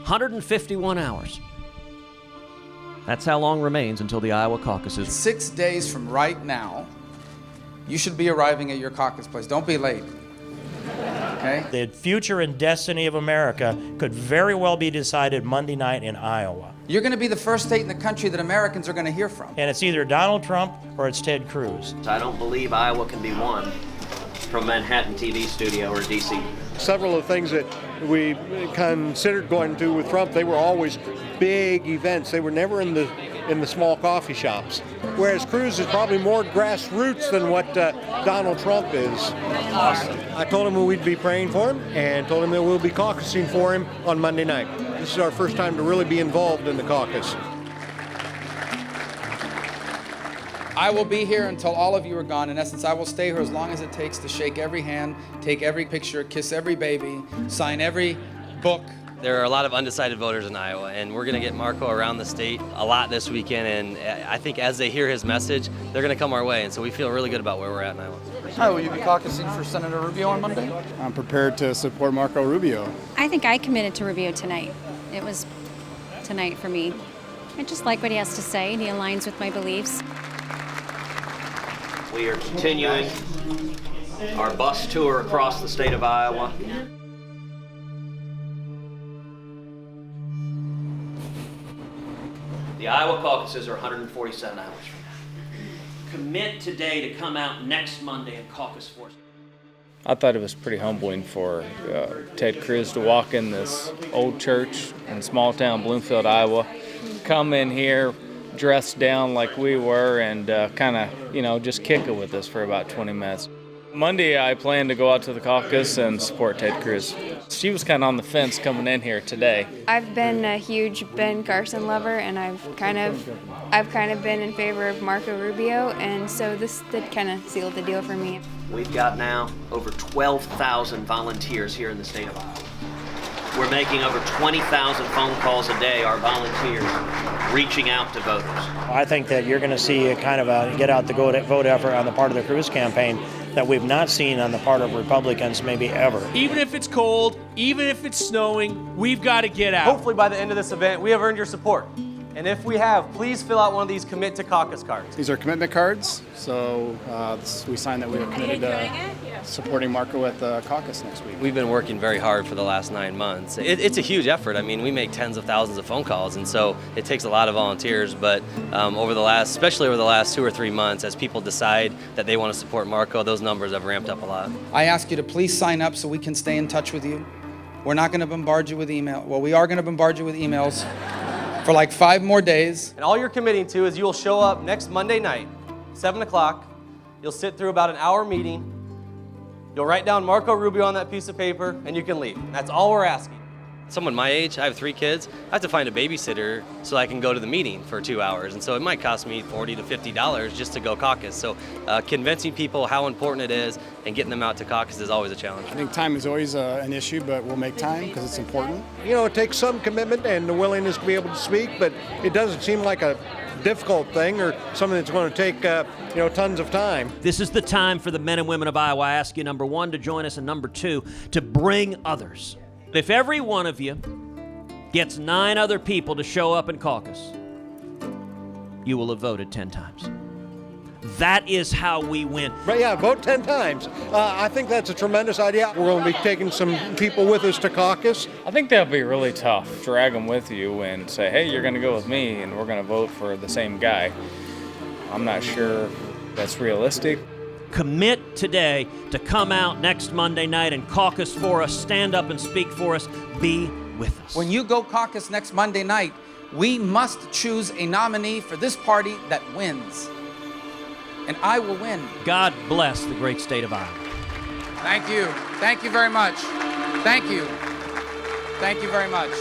151 hours. That's how long remains until the Iowa caucuses. 6 days from right now, you should be arriving at your caucus place. Don't be late. Okay? The future and destiny of America could very well be decided Monday night in Iowa. You're going to be the first state in the country that Americans are going to hear from. And it's either Donald Trump or it's Ted Cruz. I don't believe Iowa can be won from Manhattan TV studio or D.C. Several of the things that we considered going to with Trump, they were always big events. They were never in the small coffee shops. Whereas Cruz is probably more grassroots than what Donald Trump is. Awesome. I told him we'd be praying for him and told him that we'll be caucusing for him on Monday night. This is our first time to really be involved in the caucus. I will be here until all of you are gone. In essence, I will stay here as long as it takes to shake every hand, take every picture, kiss every baby, sign every book. There are a lot of undecided voters in Iowa, and we're going to get Marco around the state a lot this weekend, and I think as they hear his message, they're going to come our way, and so we feel really good about where we're at in Iowa. Hi, will you be caucusing for Senator Rubio on Monday? I'm prepared to support Marco Rubio. I think I committed to Rubio tonight. It was tonight for me. I just like what he has to say. He aligns with my beliefs. We are continuing our bus tour across the state of Iowa. The Iowa caucuses are 147 hours from now. Commit today to come out next Monday and caucus for us. I thought it was pretty humbling for Ted Cruz to walk in this old church in small town Bloomfield, Iowa, come in here dressed down like we were and kind of, just kick it with us for about 20 minutes. Monday, I plan to go out to the caucus and support Ted Cruz. She was kind of on the fence coming in here today. I've been a huge Ben Carson lover, and I've kind of been in favor of Marco Rubio, and so this did kind of seal the deal for me. We've got now over 12,000 volunteers here in the state of Iowa. We're making over 20,000 phone calls a day, our volunteers reaching out to voters. I think that you're going to see a kind of a get out the vote effort on the part of the Cruz campaign that we've not seen on the part of Republicans maybe ever. Even if it's cold, even if it's snowing, we've got to get out. Hopefully by the end of this event, we have earned your support. And if we have, please fill out one of these Commit to Caucus cards. These are commitment cards, so we signed that we are committed to supporting Marco at the caucus next week. We've been working very hard for the last 9 months. It's a huge effort. I mean, we make tens of thousands of phone calls, and so it takes a lot of volunteers. But especially over the last 2 or 3 months, as people decide that they want to support Marco, those numbers have ramped up a lot. I ask you to please sign up so we can stay in touch with you. We're not going to bombard you with email. Well, we are going to bombard you with emails for like 5 more days. And all you're committing to is you'll show up next Monday night, 7 o'clock. You'll sit through about an hour meeting. You'll write down Marco Rubio on that piece of paper, and you can leave. That's all we're asking. Someone my age, I have 3 kids, I have to find a babysitter so I can go to the meeting for 2 hours. And so it might cost me $40 to $50 just to go caucus. So convincing people how important it is and getting them out to caucus is always a challenge. I think time is always an issue, but we'll make time because it's important. It takes some commitment and the willingness to be able to speak, but it doesn't seem like a difficult thing or something that's going to take tons of time. This is the time for the men and women of Iowa. I ask you, number 1, to join us, and number 2, to bring others. If every one of you gets 9 other people to show up in caucus, you will have voted 10 times. That is how we win. But yeah, vote 10 times. I think that's a tremendous idea. We're going to be taking some people with us to caucus. I think that'd be really tough. Drag them with you and say, hey, you're going to go with me and we're going to vote for the same guy. I'm not sure that's realistic. Commit today to come out next Monday night and caucus for us, stand up and speak for us, be with us. When you go caucus next Monday night, we must choose a nominee for this party that wins. And I will win. God bless the great state of Iowa. Thank you. Thank you very much. Thank you. Thank you very much.